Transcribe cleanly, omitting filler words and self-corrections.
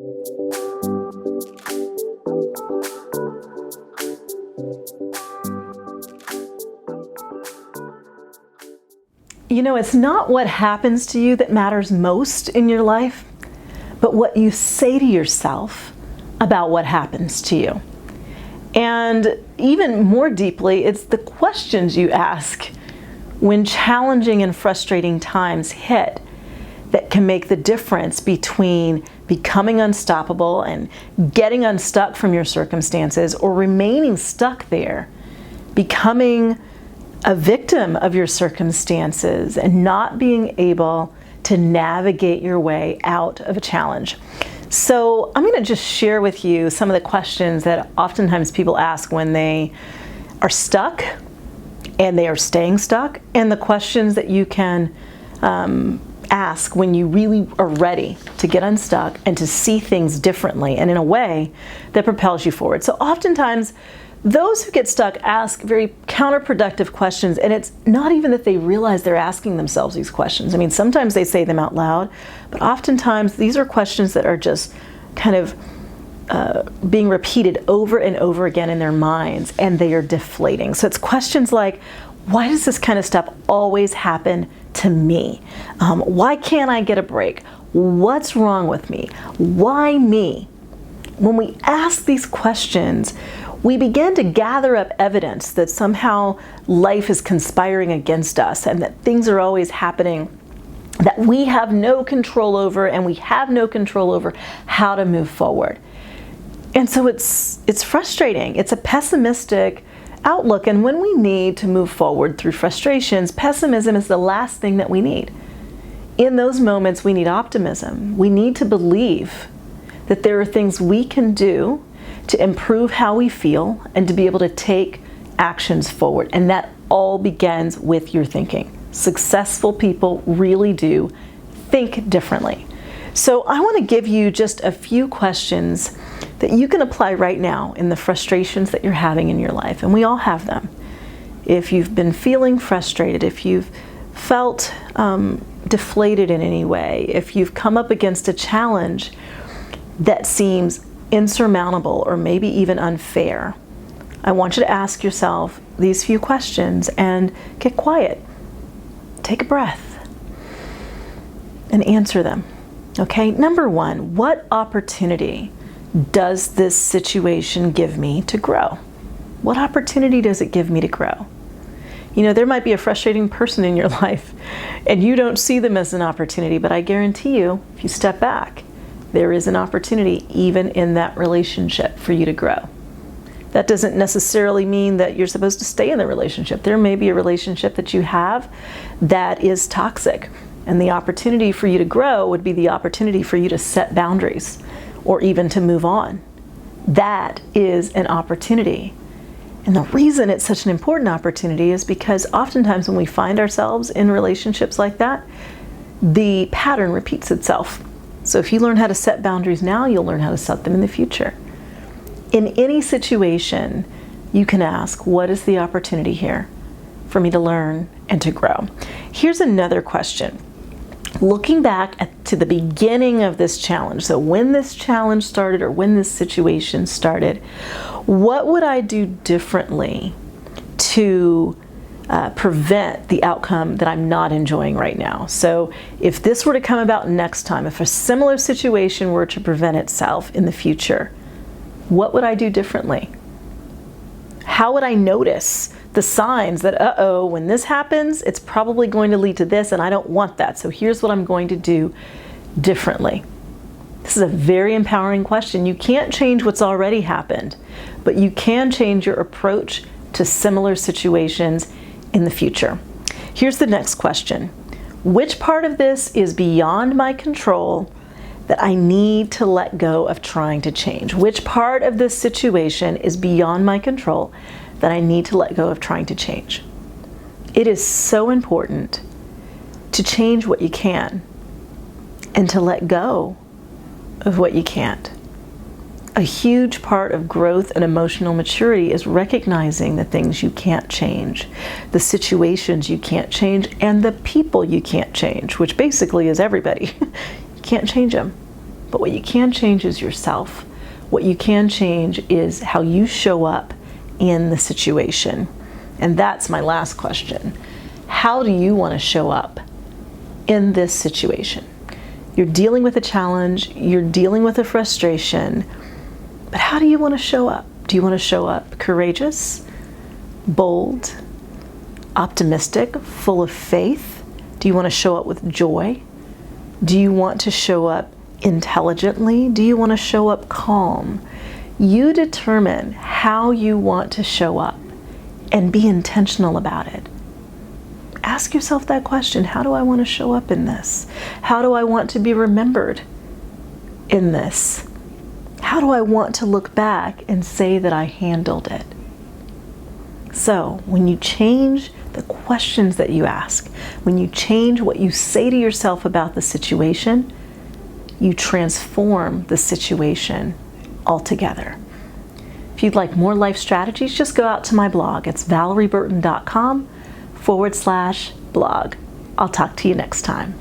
You know, it's not what happens to you that matters most in your life, but what you say to yourself about what happens to you. And even more deeply, it's the questions you ask when challenging and frustrating times hit that can make the difference between becoming unstoppable and getting unstuck from your circumstances, or remaining stuck there, becoming a victim of your circumstances and not being able to navigate your way out of a challenge. So I'm going to just share with you some of the questions that oftentimes people ask when they are stuck and they are staying stuck, and the questions that you can ask when you really are ready to get unstuck and to see things differently and in a way that propels you forward. So oftentimes those who get stuck ask very counterproductive questions, and it's not even that they realize they're asking themselves these questions. I mean, sometimes they say them out loud, but oftentimes these are questions that are just kind of being repeated over and over again in their minds, and they are deflating. So it's questions like, why does this kind of stuff always happen to me? Why can't I get a break? What's wrong with me? Why me? When we ask these questions, we begin to gather up evidence that somehow life is conspiring against us and that things are always happening that we have no control over, and we have no control over how to move forward. And so it's frustrating. It's a pessimistic outlook, and when we need to move forward through frustrations, pessimism is the last thing that we need. In those moments, we need optimism. We need to believe that there are things we can do to improve how we feel and to be able to take actions forward. And that all begins with your thinking. Successful people really do think differently. So I want to give you just a few questions that you can apply right now in the frustrations that you're having in your life. And we all have them. If you've been feeling frustrated, if you've felt deflated in any way, if you've come up against a challenge that seems insurmountable or maybe even unfair, I want you to ask yourself these few questions and get quiet. Take a breath and answer them. Okay, number one, what opportunity does this situation give me to grow? What opportunity does it give me to grow? You know, there might be a frustrating person in your life and you don't see them as an opportunity, but I guarantee you, if you step back, there is an opportunity even in that relationship for you to grow. That doesn't necessarily mean that you're supposed to stay in the relationship. There may be a relationship that you have that is toxic, and the opportunity for you to grow would be the opportunity for you to set boundaries or even to move on. That is an opportunity. And the reason it's such an important opportunity is because oftentimes when we find ourselves in relationships like that, the pattern repeats itself. So if you learn how to set boundaries now, you'll learn how to set them in the future. In any situation, you can ask, what is the opportunity here for me to learn and to grow? Here's another question. Looking back to the beginning of this challenge, so when this challenge started or when this situation started, what would I do differently to prevent the outcome that I'm not enjoying right now? So if this were to come about next time, if a similar situation were to present itself in the future, what would I do differently? How would I notice the signs that, when this happens, it's probably going to lead to this, and I don't want that. So here's what I'm going to do differently. This is a very empowering question. You can't change what's already happened, but you can change your approach to similar situations in the future. Here's the next question. Which part of this is beyond my control that I need to let go of trying to change? Which part of this situation is beyond my control that I need to let go of trying to change? It is so important to change what you can and to let go of what you can't. A huge part of growth and emotional maturity is recognizing the things you can't change, the situations you can't change, and the people you can't change, which basically is everybody. You can't change them. but what you can change is yourself. What you can change is how you show up in the situation. And that's my last question. How do you want to show up in this situation? You're dealing with a challenge, you're dealing with a frustration, but how do you want to show up? Do you want to show up courageous, bold, optimistic, full of faith? Do you want to show up with joy? Do you want to show up intelligently? Do you want to show up calm? You determine how you want to show up and be intentional about it. Ask yourself that question. How do I want to show up in this? How do I want to be remembered in this? How do I want to look back and say that I handled it? So when you change the questions that you ask, when you change what you say to yourself about the situation, you transform the situation altogether. If you'd like more life strategies, just go out to my blog. It's valerieburton.com/blog. I'll talk to you next time.